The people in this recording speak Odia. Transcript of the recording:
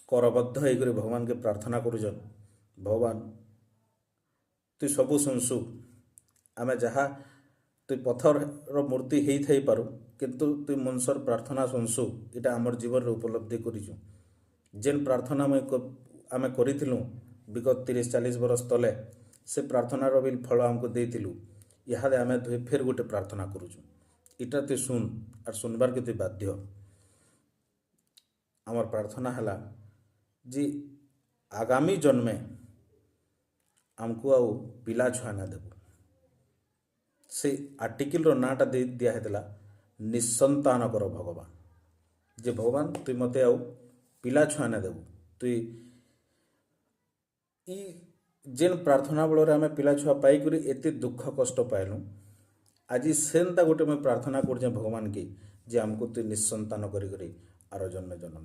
କରବଦ୍ଧ ହେଇକରି ଭଗବାନକେ ପ୍ରାର୍ଥନା କରୁଛନ୍, ଭଗବାନ ତୁଇ ସବୁ ଶୁଣସୁ, ଆମେ ଯାହା ତୁଇ ପଥରର ମୂର୍ତ୍ତି ହେଇଥାଇପାରୁ କିନ୍ତୁ ତୁଇ ମନୁଷ୍ୟର ପ୍ରାର୍ଥନା ଶୁଣସୁ, ଏଇଟା ଆମର ଜୀବନରେ ଉପଲବ୍ଧି କରିଛୁ। ଯେନ୍ ପ୍ରାର୍ଥନା ଆମେ କରିଥିଲୁ ବିଗତ 30-40 ବରଷ ତଲେ, ସେ ପ୍ରାର୍ଥନାର ବି ଫଳ ଆମକୁ ଦେଇଥିଲୁ। ଇହାଦେ ଆମେ ଫେର୍ ଗୋଟେ ପ୍ରାର୍ଥନା କରୁଛୁ, ଇଟା ତୁଇ ଶୁଣ ଆର୍ ଶୁଣବାର୍କେ ତୁଇ ବାଧ୍ୟ। আমার প্রার্থনা হেলা যে আগামী জন্মে আমকু আউ পিলা ছুয়া না দেবু। ସେ ଆର୍ଟିକିଲର ନାଁଟା ଦେଇ ଦିଆ ହେଇଥିଲା ନିଃସନ୍ତାନକର ଭଗବାନ। ଯେ ଭଗବାନ ତୁଇ ମୋତେ ଆଉ ପିଲା ଛୁଆ ନା ଦେବୁ। ତୁଇ ଇ ଯେନ୍ ପ୍ରାର୍ଥନା ବଳରେ ଆମେ ପିଲା ଛୁଆ ପାଇକରି ଏତେ ଦୁଃଖ କଷ୍ଟ ପାଇଲୁ, ଆଜି ସେନ୍ତା ଗୋଟେ ମୁଇଁ ପ୍ରାର୍ଥନା କରୁଛେ ଭଗବାନକେ ଯେ ଆମକୁ ତୁଇ ନିଃସନ୍ତାନ କରିକରି ଆର ଜନ୍ମେ ଜନ୍ମ